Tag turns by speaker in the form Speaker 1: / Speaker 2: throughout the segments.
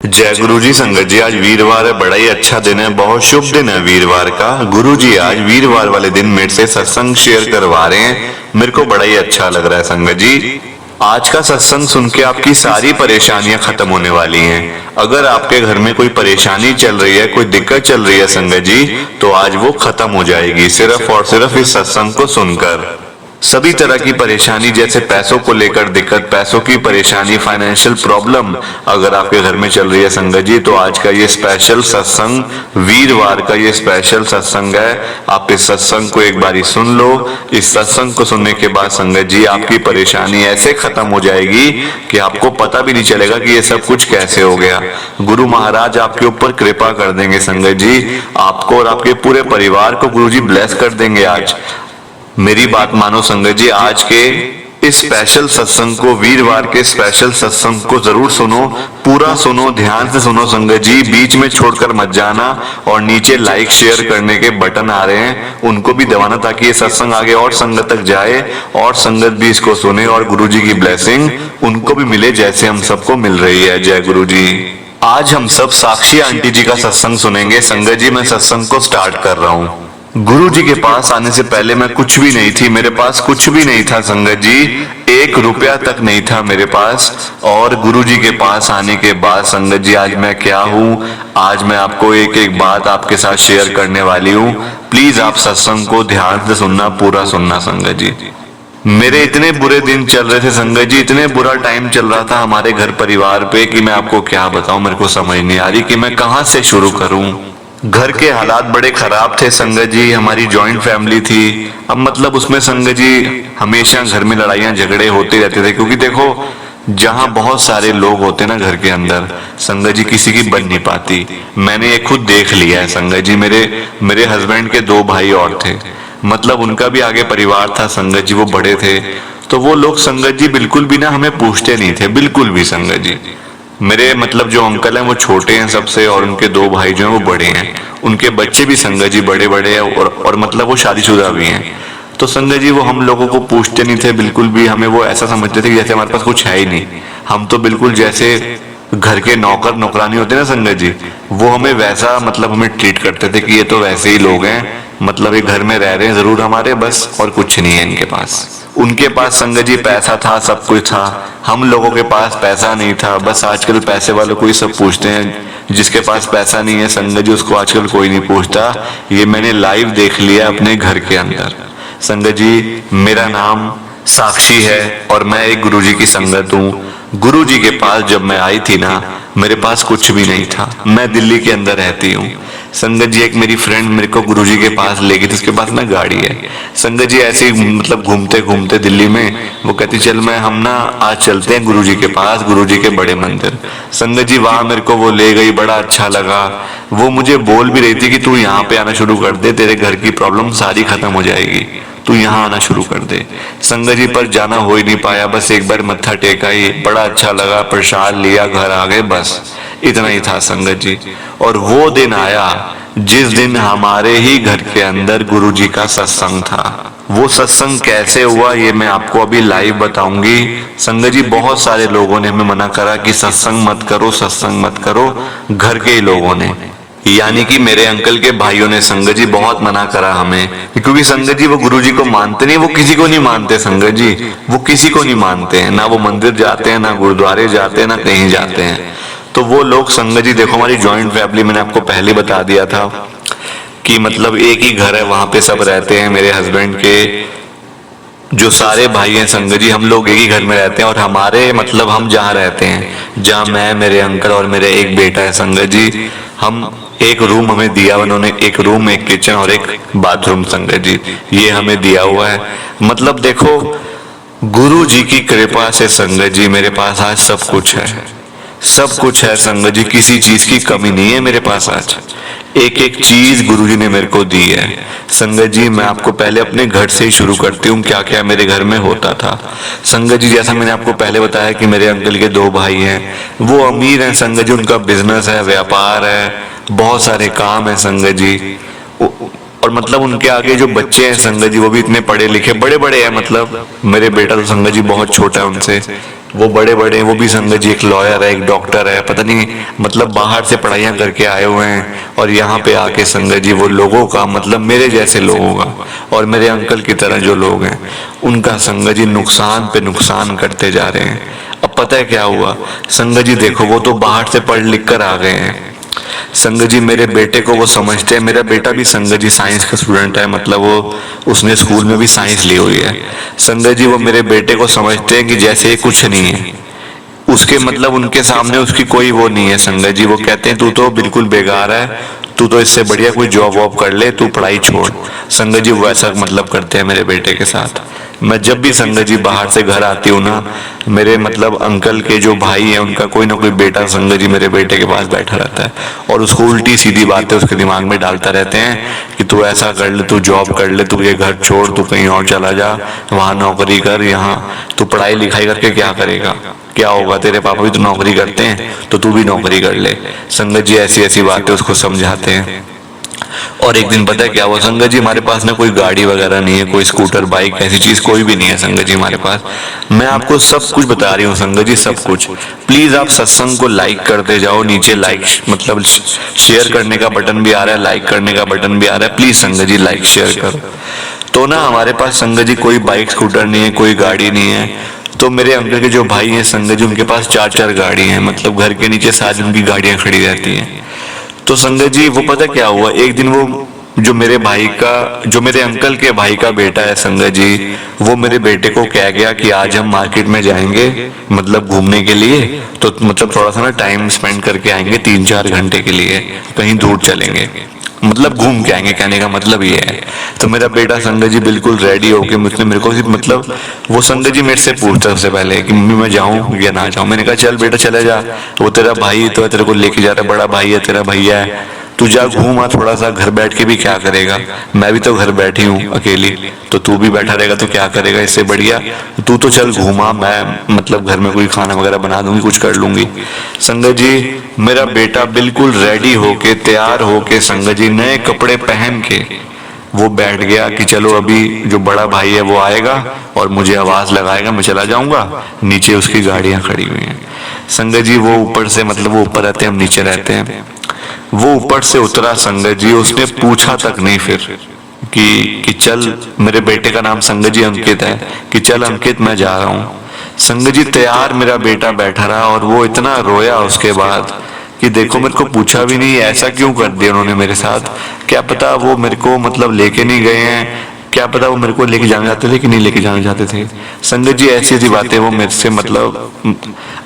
Speaker 1: जय गुरु जी। संगत जी, आज वीरवार है, बड़ा ही अच्छा दिन है, बहुत शुभ दिन है वीरवार का। गुरु जी आज वीरवार वाले दिन मेरे से सत्संग शेयर करवा रहे हैं, मेरे को बड़ा ही अच्छा लग रहा है। संगत जी, आज का सत्संग सुन के आपकी सारी परेशानियां खत्म होने वाली हैं। अगर आपके घर में कोई परेशानी चल रही है, कोई दिक्कत चल रही है संगत जी, तो आज वो खत्म हो जाएगी सिर्फ और सिर्फ इस सत्संग को सुनकर। सभी तरह की परेशानी, जैसे पैसों को लेकर दिक्कत, पैसों की परेशानी, फाइनेंशियल प्रॉब्लम अगर आपके घर में चल रही है संगत जी, तो आज का ये स्पेशल सत्संग, वीरवार का ये स्पेशल सत्संग है। आप इस सत्संग को एक बारी सुन लो। इस सत्संग को सुनने के बाद संगत जी आपकी परेशानी ऐसे खत्म हो जाएगी कि आपको पता भी नहीं चलेगा कि ये सब कुछ कैसे हो गया। गुरु महाराज आपके ऊपर कृपा कर देंगे संगत जी, आपको और आपके पूरे परिवार को गुरु जी ब्लेस कर देंगे। आज मेरी बात मानो संगत जी, आज के इस स्पेशल सत्संग को, वीरवार के स्पेशल सत्संग को जरूर सुनो, पूरा सुनो, ध्यान से सुनो संगत जी, बीच में छोड़कर मत जाना। और नीचे लाइक शेयर करने के बटन आ रहे हैं, उनको भी दबाना ताकि ये सत्संग आगे और संगत तक जाए और संगत भी इसको सुने और गुरु जी की ब्लेसिंग उनको भी मिले जैसे हम सबको मिल रही है। जय गुरु जी। आज हम सब साक्षी आंटी जी का सत्संग सुनेंगे। संगत जी, मैं सत्संग को स्टार्ट कर रहा हूँ। गुरु जी के पास आने से पहले मैं कुछ भी नहीं थी, मेरे पास कुछ भी नहीं था संगत जी, 1 रुपया तक नहीं था मेरे पास। और गुरु जी के पास आने के बाद संगत जी आज मैं क्या हूँ, आज मैं आपको एक एक बात आपके साथ शेयर करने वाली हूँ। प्लीज आप सत्संग को ध्यान से सुनना, पूरा सुनना संगत जी। मेरे इतने बुरे दिन चल रहे थे संगत जी, इतने बुरा टाइम चल रहा था हमारे घर परिवार पे कि मैं आपको क्या बताऊं, मेरे को समझ नहीं आ रही कि मैं कहाँ से शुरू करूं। घर के हालात बड़े खराब थे संगत जी, हमारी जॉइंट फैमिली थी। अब मतलब उसमें संगत जी हमेशा घर में लड़ाइयां झगड़े होते रहते थे, क्योंकि देखो जहां बहुत सारे लोग होते ना घर के अंदर संगत जी, किसी की बन नहीं पाती। मैंने ये खुद देख लिया है संगत जी। मेरे हस्बैंड के 2 भाई और थे, मतलब उनका भी आगे परिवार था संगत जी, वो बड़े थे। तो वो लोग संगत जी बिल्कुल भी ना हमें पूछते नहीं थे, बिल्कुल भी संगत जी। मेरे मतलब जो अंकल हैं वो छोटे हैं सबसे, और उनके 2 भाई जो हैं वो बड़े हैं। उनके बच्चे भी संगत जी बड़े बड़े हैं और मतलब वो शादीशुदा भी हैं। तो संगत जी वो हम लोगों को पूछते नहीं थे बिल्कुल भी, हमें वो ऐसा समझते थे कि जैसे हमारे पास कुछ है ही नहीं। हम तो बिल्कुल जैसे घर के नौकर नौकरानी होते ना संगत जी, वो हमें वैसा मतलब हमें ट्रीट करते थे कि ये तो वैसे ही लोग हैं, मतलब ये घर में रह रहे हैं जरूर हमारे, बस और कुछ नहीं है इनके पास। उनके पास संगत जी पैसा था, सब कुछ था, हम लोगों के पास पैसा नहीं था। बस आजकल पैसे वालों को ही सब पूछते हैं, जिसके पास पैसा नहीं है संगत जी उसको आजकल कोई नहीं पूछता। ये मैंने लाइव देख लिया अपने घर के अंदर। संगत जी, मेरा नाम साक्षी है और मैं एक गुरु जी की संगत हूँ। गुरु जी के पास जब मैं आई थी ना, मेरे पास कुछ भी नहीं था। मैं दिल्ली के अंदर रहती हूँ संगत जी। एक मेरी फ्रेंड मेरे को गुरु जी के पास ले गई थी, उसके पास ना गाड़ी है संगत जी। ऐसे ही मतलब घूमते घूमते दिल्ली में वो कहती चल हम ना आज चलते हैं गुरु जी के पास, गुरु जी के बड़े मंदिर। संगत जी वहां मेरे को वो ले गई, बड़ा अच्छा लगा। वो मुझे बोल भी रही थी कि तू यहाँ पे आना शुरू कर दे, तेरे घर की प्रॉब्लम सारी खत्म हो जाएगी, तू यहाँ आना शुरू कर दे। संगत जी पर जाना हो ही नहीं पाया, बस एक बार मत्था टेका ही, बड़ा अच्छा लगा, प्रसाद लिया, घर आ गए, बस इतना ही था संगत जी। और वो दिन आया जिस दिन हमारे ही घर के अंदर गुरु जी का सत्संग था। वो सत्संग कैसे हुआ ये मैं आपको अभी लाइव बताऊंगी। संगत जी बहुत सारे लोगों ने हमें मना करा कि सत्संग मत करो, सत्संग मत करो, घर के ही लोगों ने, यानी कि मेरे अंकल के भाइयों ने संगत जी बहुत मना करा हमें, क्योंकि संगत जी वो गुरु जी को मानते नहीं, वो किसी को नहीं मानते संगत जी, वो किसी को नहीं मानते हैं, ना वो मंदिर जाते हैं, ना गुरुद्वारे जाते हैं, ना कहीं जाते हैं। तो वो लोग संगत जी, देखो हमारी जॉइंट फैमिली, मैंने आपको पहले बता दिया था कि मतलब एक ही घर है, वहां पे सब रहते हैं। मेरे हस्बैंड के जो सारे भाई हैं संगत जी, हम लोग एक ही घर में रहते हैं। और हमारे मतलब हम जहाँ रहते हैं, जहाँ मैं, मेरे अंकल और मेरे एक बेटा है संगत जी, हम एक रूम हमें दिया उन्होंने, एक रूम, एक किचन और एक बाथरूम संगत जी, ये हमें दिया हुआ है। मतलब देखो गुरु जी की कृपा से संगत जी मेरे पास आज सब कुछ है, सब कुछ है संगत जी, किसी चीज की कमी नहीं है मेरे पास आज। एक एक चीज गुरु जी ने मेरे को दी है संगत जी। मैं आपको पहले अपने घर से ही शुरू करती हूँ, क्या क्या मेरे घर में होता था संगत जी। जैसा मैंने आपको पहले बताया कि मेरे अंकल के 2 भाई हैं, वो अमीर हैं संगत जी, उनका बिजनेस है, व्यापार है, बहुत सारे काम है संगत जी। और मतलब उनके आगे जो बच्चे हैं संगत जी, वो भी इतने पढ़े लिखे, बड़े बड़े हैं। मतलब मेरे बेटा तो संगत जी बहुत छोटा है उनसे, वो बड़े बड़े, वो भी संगत जी एक लॉयर है, एक डॉक्टर है, पता नहीं मतलब बाहर से पढ़ाइयाँ करके आए हुए हैं, और यहाँ पे आके संगत जी वो लोगों का मतलब मेरे जैसे लोगों का और मेरे अंकल की तरह जो लोग हैं उनका संगत जी नुकसान पे नुकसान करते जा रहे हैं। अब पता है क्या हुआ संगत जी, देखो वो तो बाहर से पढ़ लिख कर आ गए हैं संगत जी, मेरे बेटे को वो समझते हैं, मेरा बेटा भी संगत जी साइंस का स्टूडेंट है, मतलब वो उसने स्कूल में भी साइंस ली हुई है संगत जी। वो मेरे बेटे को समझते हैं कि जैसे कुछ नहीं है, उसके मतलब उनके सामने उसकी कोई वो नहीं है संगत जी। वो कहते हैं तू तो बिल्कुल बेकार है, तू तो इससे बढ़िया कोई जॉब वॉब कर ले, तू पढ़ाई छोड़। संगत जी वैसा मतलब करते हैं मेरे बेटे के साथ। मैं जब भी संगत जी बाहर से घर आती हूँ ना, मेरे मतलब अंकल के जो भाई है उनका कोई ना कोई बेटा संगत जी मेरे बेटे के पास बैठा रहता है और उसको उल्टी सीधी बातें उसके दिमाग में डालता रहते हैं कि तू ऐसा कर ले, तू जॉब कर ले, तू ये घर छोड़, तू कहीं और चला जा, वहां नौकरी कर, यहाँ तू पढ़ाई लिखाई करके क्या करेगा, क्या होगा, तेरे पापा भी तो नौकरी करते हैं तो तू भी नौकरी कर ले। संगत जी ऐसी ऐसी बातें उसको समझाते हैं। और एक दिन पता है क्या हुआ संगत जी, हमारे पास ना कोई गाड़ी वगैरह नहीं है, कोई स्कूटर बाइक ऐसी चीज कोई भी नहीं है संगत जी हमारे पास। मैं आपको सब कुछ बता रही हूँ संगत जी, सब कुछ। प्लीज आप सत्संग को लाइक करते जाओ, नीचे लाइक मतलब शेयर करने का बटन भी आ रहा है, लाइक करने का बटन भी आ रहा है, प्लीज संगत जी लाइक शेयर करो। तो ना हमारे पास संगत जी कोई बाइक स्कूटर नहीं है, कोई गाड़ी नहीं है। तो मेरे अंकल के जो भाई हैं संगत जी, उनके पास 4-4 गाड़ी हैं, मतलब घर के नीचे सारी उनकी गाड़ियां खड़ी रहती हैं। तो संगत जी वो पता क्या हुआ, एक दिन वो जो मेरे भाई का, जो मेरे अंकल के भाई का बेटा है संगत जी, वो मेरे बेटे को कह गया कि आज हम मार्केट में जाएंगे मतलब घूमने के लिए, तो मतलब थोड़ा सा ना टाइम स्पेंड करके आएंगे 3-4 घंटे के लिए, कहीं दूर चलेंगे, मतलब घूम के आएंगे, कहने का मतलब ये है। तो मेरा बेटा संगत जी बिल्कुल रेडी होके मुझसे मेरे को मतलब वो संगत जी मेरे से पूछता सबसे पहले कि मम्मी मैं जाऊं या ना जाऊं। मैंने कहा चल बेटा चले जा, वो तेरा भाई तो है, तेरे को लेके जा रहा है, बड़ा भाई है तेरा, भैया है, तू जा घूम आ थोड़ा सा, घर बैठ के भी क्या करेगा, मैं भी तो घर बैठी हूँ अकेली, तो तू भी बैठा रहेगा तो क्या करेगा, इससे बढ़िया तू तो चल घूमा, मैं मतलब घर में कोई खाना वगैरह बना दूंगी, कुछ कर लूंगी। संगत जी मेरा बेटा बिल्कुल रेडी होके तैयार होके संगत जी नए कपड़े पहन के वो बैठ गया कि चलो अभी जो बड़ा भाई है वो आएगा और मुझे आवाज लगाएगा, मैं चला जाऊंगा। नीचे उसकी गाड़ियां खड़ी हुई हैं संगत जी, वो ऊपर से मतलब वो ऊपर रहते हैं, हम नीचे रहते हैं, वो ऊपर से उतरा संगत जी, उसने पूछा तक नहीं फिर कि चल, मेरे बेटे का नाम संगत जी अंकित है, कि चल अंकित मैं जा रहा हूँ। संगत जी तैयार मेरा बेटा बैठा रहा और वो इतना रोया उसके बाद कि देखो मेरे को पूछा भी नहीं, ऐसा क्यों कर दिया उन्होंने मेरे साथ, क्या पता वो मेरे को मतलब लेके नहीं गए हैं, क्या पता वो मेरे को लेके जाना चाहते थे कि नहीं लेके जाना चाहते थे। संगत जी ऐसी ऐसी बातें वो मेरे से मतलब,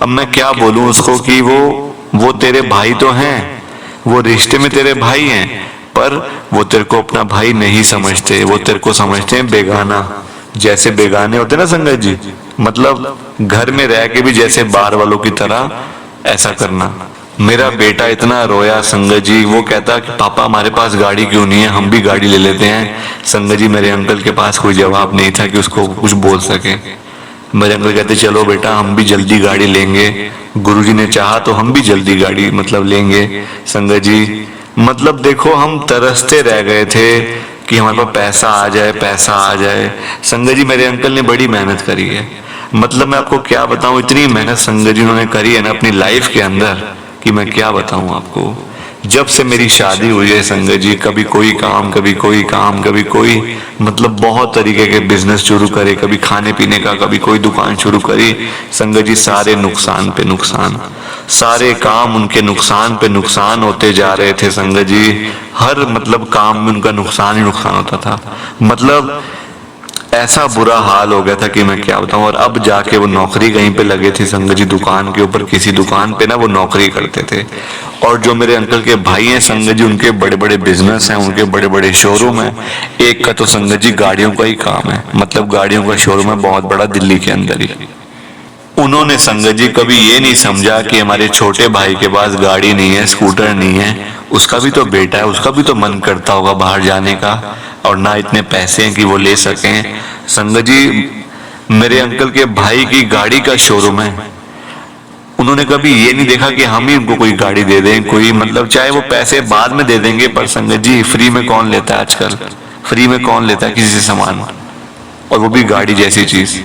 Speaker 1: अब मैं क्या बोलूं उसको कि वो तेरे भाई तो हैं, वो रिश्ते में तेरे भाई हैं, पर वो तेरे को अपना भाई नहीं समझते, वो तेरे को समझते हैं बेगाना, जैसे बेगाने होते ना संगत जी, मतलब घर में रह के भी जैसे बाहर वालों की तरह ऐसा करना। मेरा बेटा इतना रोया संगत जी, वो कहता कि पापा हमारे पास गाड़ी क्यों नहीं है, हम भी गाड़ी ले लेते हैं। संगत जी मेरे अंकल के पास कोई जवाब नहीं था कि उसको कुछ बोल सके। मेरे अंकल कहते चलो बेटा हम भी जल्दी गाड़ी लेंगे, गुरुजी ने चाहा तो हम भी जल्दी गाड़ी मतलब लेंगे। संगत जी मतलब देखो हम तरसते रह गए थे कि हमारे पास पैसा आ जाए, पैसा आ जाए। संगत जी मेरे अंकल ने बड़ी मेहनत करी है, मतलब मैं आपको क्या बताऊं, इतनी मेहनत संगत जी उन्होंने करी है ना अपनी लाइफ के अंदर कि मैं क्या बताऊं आपको। जब से मेरी शादी हुई है संगत जी, कभी कोई काम, कभी कोई काम, कभी कोई मतलब बहुत तरीके के बिजनेस शुरू करे, कभी खाने पीने का, कभी कोई दुकान शुरू करी। संगत जी सारे नुकसान पे नुकसान, सारे काम उनके नुकसान पे नुकसान होते जा रहे थे संगत जी। हर मतलब काम में उनका नुकसान ही नुकसान होता था, मतलब ऐसा बुरा हाल हो गया था कि मैं क्या बताऊं। और अब जाके वो नौकरी कहीं पे लगे थे संगत जी, दुकान के ऊपर किसी दुकान पे ना वो नौकरी करते थे। और जो मेरे अंकल के भाई हैं संगत जी, उनके बड़े बड़े बिजनेस हैं, उनके बड़े बड़े शोरूम हैं। एक का तो संगत जी गाड़ियों का ही काम है, मतलब गाड़ियों का शोरूम है बहुत बड़ा दिल्ली के अंदर ही। उन्होंने संगत जी कभी ये नहीं समझा कि हमारे छोटे भाई के पास गाड़ी नहीं है, स्कूटर नहीं है, उसका भी तो बेटा है, उसका भी तो मन करता होगा बाहर जाने का, और ना इतने पैसे हैं कि वो ले सकें। संगत जी मेरे अंकल के भाई की गाड़ी का शोरूम है, उन्होंने कभी ये नहीं देखा कि हम ही उनको कोई गाड़ी दे दें, कोई मतलब चाहे वो पैसे बाद में दे देंगे, पर संगत जी फ्री में कौन लेता है आजकल, फ्री में कौन लेता है किसी से सामान, और वो भी गाड़ी जैसी चीज।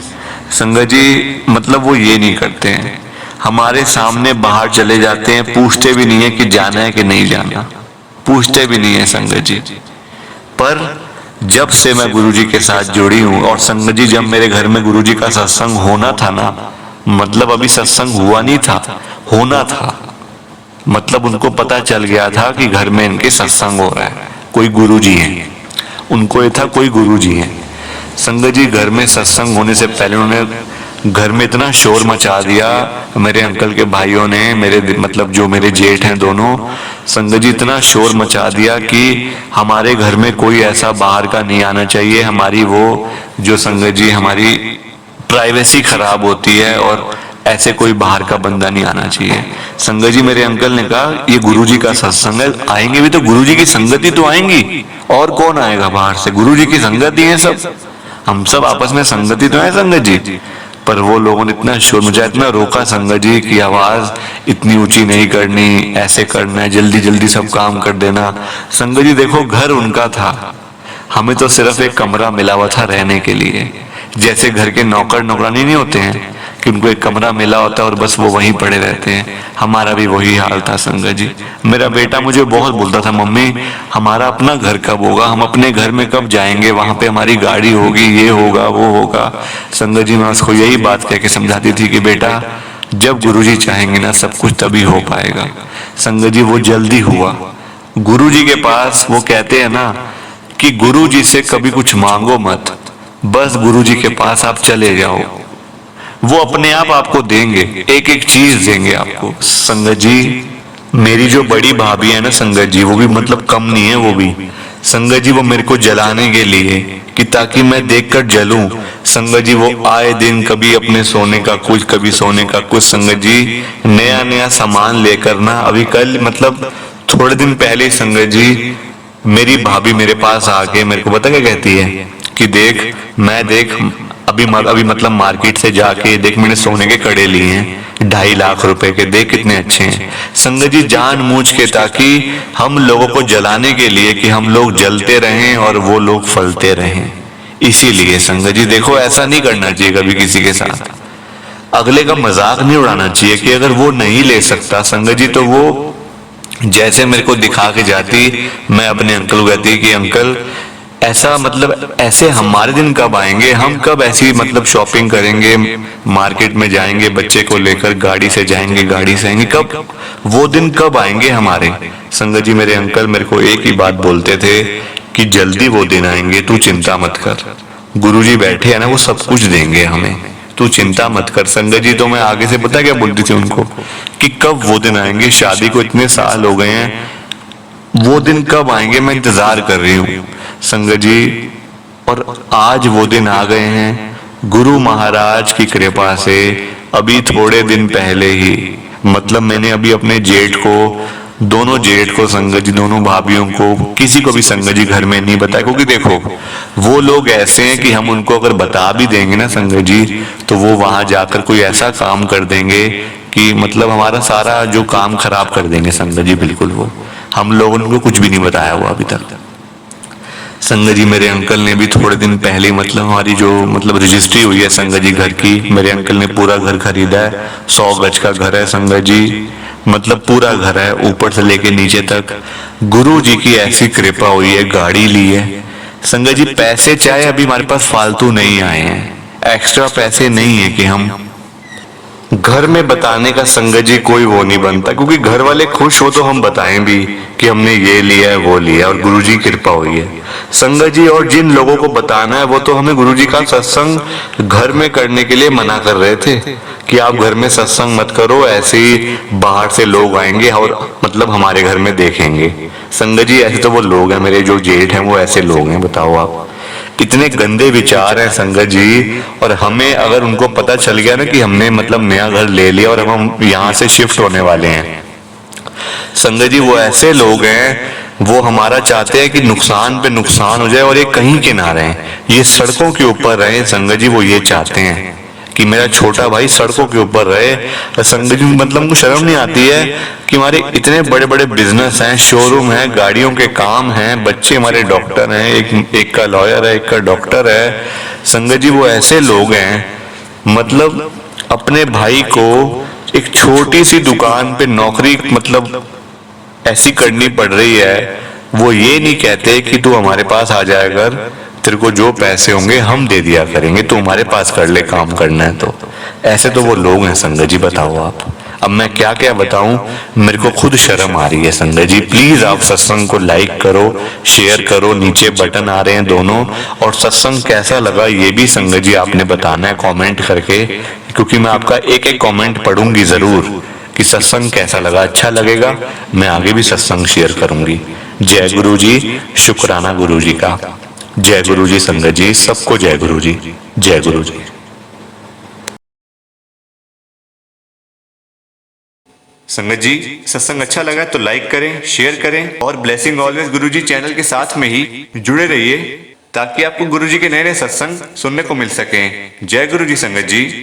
Speaker 1: संगत जी मतलब वो ये नहीं करते हैं, हमारे सामने बाहर चले जाते हैं, पूछते भी नहीं है कि जाना है कि नहीं जाना, पूछते भी नहीं है संगत जी। पर जब से मैं गुरुजी के साथ जुड़ी हूँ, और संगत जी जब मेरे घर में गुरुजी का सत्संग होना था ना, मतलब अभी सत्संग हुआ नहीं था, होना था, मतलब उनको पता चल गया था कि घर में इनके सत्संग हो रहा है, कोई गुरुजी हैं, उनको ये था कोई गुरुजी हैं। संगत जी घर में सत्संग होने से पहले उन्होंने घर में इतना शोर मचा दिया, मेरे अंकल के भाइयों ने, मेरे मतलब जो मेरे जेठ हैं दोनों, संगत जी इतना शोर मचा दिया कि हमारे घर में कोई ऐसा बाहर का नहीं आना चाहिए, हमारी वो जो संगत जी हमारी प्राइवेसी खराब होती है, और ऐसे कोई बाहर का बंदा नहीं आना चाहिए। संगत जी मेरे अंकल ने कहा ये गुरुजी का सत्संग है, आएंगे भी तो गुरुजी की संगति तो आएंगी, और कौन आएगा बाहर से, गुरुजी की संगति है सब, हम सब आपस में संगति तो है संगत जी। पर वो लोगों ने इतना शोर मचाया, इतना रोका संगत जी की आवाज इतनी ऊंची नहीं करनी, ऐसे करना है, जल्दी जल्दी सब काम कर देना। संगत जी देखो घर उनका था, हमें तो सिर्फ एक कमरा मिला हुआ था रहने के लिए, जैसे घर के नौकर नौकरानी नहीं होते हैं कि उनको एक कमरा मिला होता है और बस वो वहीं पड़े रहते हैं, हमारा भी वही हाल था संगत जी। मेरा बेटा मुझे बहुत बोलता था, मम्मी हमारा अपना घर कब होगा, हम अपने घर में कब जाएंगे, वहां पे हमारी गाड़ी होगी, ये होगा वो होगा। संगत जी मैं उसको यही बात कह के समझाती थी कि बेटा जब गुरुजी चाहेंगे ना सब कुछ तभी हो पाएगा। संगत जी वो जल्दी हुआ, गुरुजी के पास वो कहते हैं ना कि गुरुजी से कभी कुछ मांगो मत, बस गुरुजी के पास आप चले जाओ, वो अपने आप आपको देंगे, एक एक चीज देंगे आपको। संगत जी मेरी जो बड़ी भाभी है ना संगत जी, वो भी मतलब कम नहीं है, वो भी संगत जी वो मेरे को जलाने के लिए कि ताकि मैं देखकर जलूं। संगत जी वो आए दिन कभी अपने सोने का कुछ, कभी सोने का कुछ, संगत जी नया नया सामान लेकर ना, अभी कल मतलब थोड़े दिन पहले संगत जी मेरी भाभी मेरे पास आके मेरे को पता क्या कहती है कि देख मैं देख अभी मतलब मार्केट से जाके देख मैंने सोने के कड़े लिए हैं 2.5 लाख रुपए के, देख कितने अच्छे हैं। संगत जी जानबूझ के, ताकि हम लोगों को जलाने के लिए कि हम लोग जलते रहें और वो लोग फलते रहें, इसीलिए संगत जी देखो ऐसा नहीं करना चाहिए कभी किसी के साथ, अगले का मजाक नहीं उड़ाना चाहिए कि अगर वो नहीं ले सकता संगत जी तो वो जैसे मेरे को दिखा के जाती, मैं अपने अंकल को कहती कि अंकल ऐसा मतलब ऐसे हमारे दिन कब आएंगे, हम कब ऐसी मतलब शॉपिंग करेंगे, मार्केट में जाएंगे बच्चे को लेकर, गाड़ी से जाएंगे गाड़ी से आएंगे, कब वो दिन कब आएंगे हमारे। संगत जी मेरे अंकल मेरे को एक ही बात बोलते थे कि जल्दी वो दिन आएंगे, तू चिंता मत कर, गुरुजी बैठे हैं ना वो सब कुछ देंगे हमें, तू चिंता मत कर। संगत जी तो मैं आगे से पता क्या बोलती थी उनको कि कब वो दिन आएंगे, शादी को इतने साल हो गए हैं, वो दिन कब आएंगे, मैं इंतजार कर रही हूँ संगत जी। और आज वो दिन आ गए हैं, गुरु महाराज की कृपा से अभी थोड़े दिन पहले ही, मतलब मैंने अभी अपने जेठ को, दोनों जेठ को संगत जी, दोनों भाभीियों को, किसी को भी संगत जी घर में नहीं बताया, क्योंकि देखो वो लोग ऐसे हैं कि हम उनको अगर बता भी देंगे ना संगत जी तो वो वहां जाकर कोई ऐसा काम कर देंगे कि मतलब हमारा सारा जो काम खराब कर देंगे संगत जी, बिल्कुल वो हम लोगों ने उनको कुछ भी नहीं बताया हुआ अभी तक। संगत जी मेरे अंकल ने भी थोड़े दिन पहले मतलब हमारी जो मतलब रजिस्ट्री हुई है संगत जी घर की, मेरे अंकल ने पूरा घर खरीदा है, 100 गज का घर है संगत जी, मतलब पूरा घर है ऊपर से लेके नीचे तक। गुरु जी की ऐसी कृपा हुई है, गाड़ी ली है संगत जी, पैसे चाहे अभी हमारे पास फालतू नहीं आए हैं, एक्स्ट्रा पैसे नहीं है कि हम घर में बताने का संगत जी कोई वो नहीं बनता, क्योंकि घर वाले खुश हो तो हम बताएं भी कि हमने ये लिया है वो लिया, और गुरुजी की कृपा हुई है संगत जी। और जिन लोगों को बताना है वो तो हमें गुरुजी का सत्संग घर में करने के लिए मना कर रहे थे कि आप घर में सत्संग मत करो, ऐसे ही बाहर से लोग आएंगे और मतलब हमारे घर में देखेंगे। संगत जी ऐसे तो वो लोग हैं, मेरे जो जेठ हैं वो ऐसे लोग हैं, बताओ आप, इतने गंदे विचार हैं संगत जी। और हमें अगर उनको पता चल गया ना कि हमने मतलब नया घर ले लिया और हम यहाँ से शिफ्ट होने वाले हैं संगत जी, वो ऐसे लोग हैं, वो हमारा चाहते हैं कि नुकसान पे नुकसान हो जाए और ये कहीं के ना रहें, ये सड़कों के ऊपर रहे संगत जी, वो ये चाहते हैं कि मेरा छोटा भाई सड़कों के ऊपर रहे। संगत जी मतलब उनको शर्म नहीं आती है कि हमारे इतने बड़े बड़े बिजनेस हैं, शोरूम है, गाड़ियों के काम हैं, बच्चे हमारे डॉक्टर हैं, एक का लॉयर है, एक का डॉक्टर है संगत जी। वो ऐसे लोग हैं मतलब अपने भाई को एक छोटी सी दुकान पे नौकरी मतलब ऐसी करनी पड़ रही है, वो ये नहीं कहते कि तू हमारे पास आ जाया कर, तेरे को जो पैसे होंगे हम दे दिया करेंगे, तू हमारे पास कर ले, काम करना है तो। ऐसे तो वो लोग हैं संगत जी, बताओ आप। अब मैं क्या क्या बताऊं, मेरे को खुद शर्म आ रही है संगत जी। प्लीज आप सत्संग को लाइक करो, शेयर करो, नीचे बटन आ रहे हैं दोनों। और सत्संग कैसा लगा ये भी संगत जी आपने बताना है कमेंट करके, क्योंकि मैं आपका एक एक कमेंट पढ़ूंगी जरूर कि सत्संग कैसा लगा। अच्छा लगेगा मैं आगे भी सत्संग शेयर करूंगी। जय गुरु जी, शुक्राना गुरु जी का। जय गुरु जी संगत जी, सबको जय गुरु जी, जय गुरु जी। संगत जी सत्संग अच्छा लगा तो लाइक करें, शेयर करें और ब्लेसिंग ऑलवेज गुरु जी चैनल के साथ में ही जुड़े रहिए, ताकि आपको गुरु जी के नए नए सत्संग सुनने को मिल सके। जय गुरु जी संगत जी।